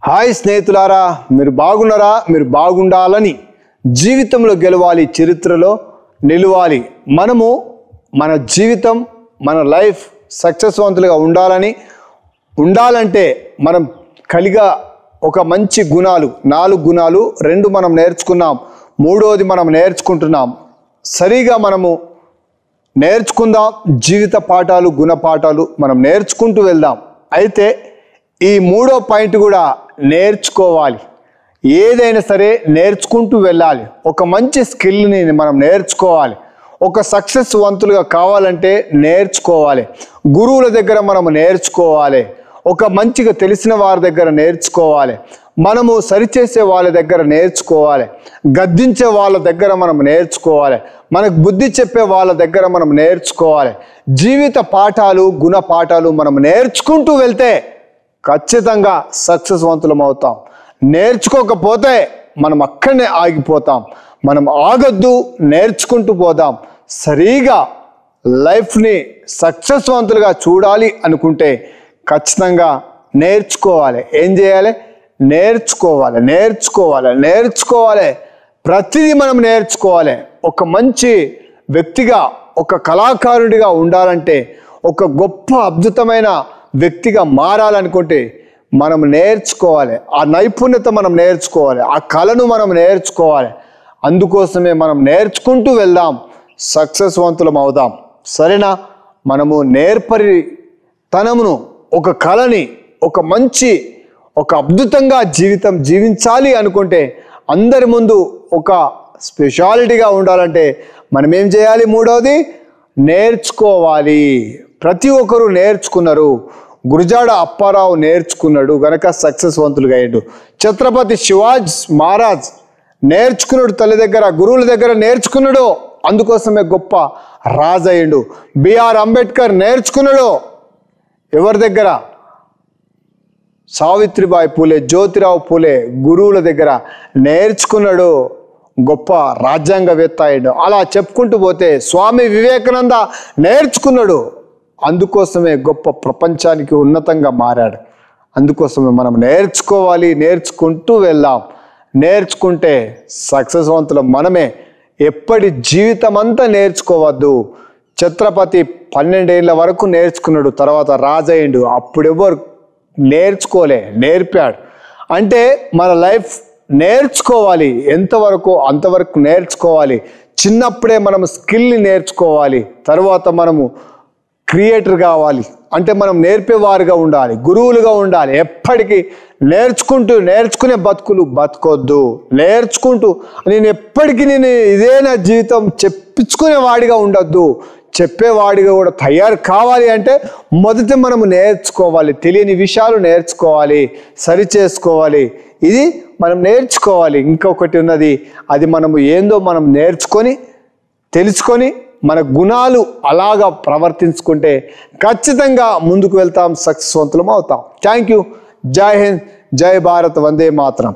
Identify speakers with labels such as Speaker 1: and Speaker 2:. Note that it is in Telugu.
Speaker 1: హాయ్ స్నేహితులారా, మీరు బాగున్నారా? మీరు బాగుండాలని, జీవితంలో గెలవాలి, చరిత్రలో నిలవాలి. మనము మన జీవితం, మన లైఫ్ సక్సెస్వంతులుగా ఉండాలంటే మనం కలిగా ఒక మంచి గుణాలు, 4 గుణాలు, 2 మనం నేర్చుకున్నాం, 3వది మనం నేర్చుకుంటున్నాం. సరిగా మనము నేర్చుకుందాం. జీవిత పాఠాలు, గుణపాఠాలు మనం నేర్చుకుంటూ వెళ్దాం. అయితే ఈ 3వ పాయింట్ కూడా నేర్చుకోవాలి. ఏదైనా సరే నేర్చుకుంటూ వెళ్ళాలి. ఒక మంచి స్కిల్ని మనం నేర్చుకోవాలి. ఒక సక్సెస్వంతులుగా కావాలంటే నేర్చుకోవాలి. గురువుల దగ్గర మనము నేర్చుకోవాలి. ఒక మంచిగా తెలిసిన వారి దగ్గర నేర్చుకోవాలి. మనము సరిచేసే వాళ్ళ దగ్గర నేర్చుకోవాలి. గద్దించే వాళ్ళ దగ్గర మనం నేర్చుకోవాలి. మనకు బుద్ధి చెప్పే వాళ్ళ దగ్గర మనం నేర్చుకోవాలి. జీవిత పాఠాలు, గుణ పాఠాలు మనం నేర్చుకుంటూ వెళ్తే ఖచ్చితంగా సక్సెస్వంతులం అవుతాం. నేర్చుకోకపోతే మనం అక్కడనే ఆగిపోతాం. మనం ఆగొద్దు, నేర్చుకుంటూ పోదాం. సరిగా లైఫ్ని సక్సెస్వంతులుగా చూడాలి అనుకుంటే ఖచ్చితంగా నేర్చుకోవాలి. ఏం చేయాలి? నేర్చుకోవాలి. ప్రతిదీ మనం నేర్చుకోవాలి. ఒక మంచి వ్యక్తిగా, ఒక కళాకారుడిగా ఉండాలంటే, ఒక గొప్ప అద్భుతమైన వ్యక్తిగా మారాలనుకుంటే మనం నేర్చుకోవాలి. ఆ నైపుణ్యత మనం నేర్చుకోవాలి. ఆ కళను మనం నేర్చుకోవాలి. అందుకోసమే మనం నేర్చుకుంటూ వెళ్దాం, సక్సెస్వంతులం అవుదాం. సరేనా? మనము నేర్పరితనమును, ఒక కళని, ఒక అద్భుతంగా జీవితం జీవించాలి అనుకుంటే, అందరి ముందు ఒక స్పెషాలిటీగా ఉండాలంటే మనం ఏం చేయాలి? 3వది నేర్చుకోవాలి. ప్రతి ఒక్కరూ నేర్చుకున్నారు. గురజాడ అప్పారావు నేర్చుకున్నాడు గనక సక్సెస్వంతులుగా అయ్యాడు. ఛత్రపతి శివాజీ మహారాజ్ నేర్చుకున్నాడు, తల్లి దగ్గర, గురువుల దగ్గర నేర్చుకున్నాడు, అందుకోసమే గొప్ప రాజు అయ్యాడు. బిఆర్ అంబేద్కర్ నేర్చుకున్నాడు ఎవరి దగ్గర? సావిత్రిబాయి పూలే, జ్యోతిరావు పూలే గురువుల దగ్గర నేర్చుకున్నాడు, గొప్ప రాజ్యాంగవేత్త అయ్యాడు. అలా చెప్పుకుంటూ పోతే స్వామి వివేకానంద నేర్చుకున్నాడు, అందుకోసమే గొప్ప ప్రపంచానికి ఉన్నతంగా మారాడు. అందుకోసమే మనం నేర్చుకోవాలి, నేర్చుకుంటూ వెళ్దాం. నేర్చుకుంటే సక్సెస్వంతులం మనమే. ఎప్పటి జీవితం అంతా నేర్చుకోవద్దు. ఛత్రపతి 12 ఏళ్ళ వరకు నేర్చుకున్నాడు, తర్వాత రాజయ్యండు. అప్పుడెవరు నేర్పాడు. అంటే మన లైఫ్ నేర్చుకోవాలి. ఎంతవరకు అంతవరకు నేర్చుకోవాలి. చిన్నప్పుడే మనం స్కిల్ని నేర్చుకోవాలి. తర్వాత మనము క్రియేటర్ కావాలి. అంటే మనం నేర్పేవారుగా ఉండాలి, గురువులుగా ఉండాలి. ఎప్పటికీ నేర్చుకునే బతుకొద్దు. నేను ఎప్పటికీ ఇదే నా జీవితం చెప్పించుకునే వాడిగా ఉండొద్దు. చెప్పేవాడిగా కూడా తయారు కావాలి అంటే మొదట మనము నేర్చుకోవాలి. తెలియని విషయాలు నేర్చుకోవాలి, సరి చేసుకోవాలి. ఇది మనం నేర్చుకోవాలి. ఇంకొకటి ఉన్నది, అది మనము ఏందో మనం నేర్చుకొని, తెలుసుకొని, మన గుణాలు అలాగా ప్రవర్తించుకుంటే ఖచ్చితంగా ముందుకు వెళ్తాం, సక్సెస్వంతులం అవుతాం. Thank you. జై హింద్, జై భారత్, వందే మాతరం.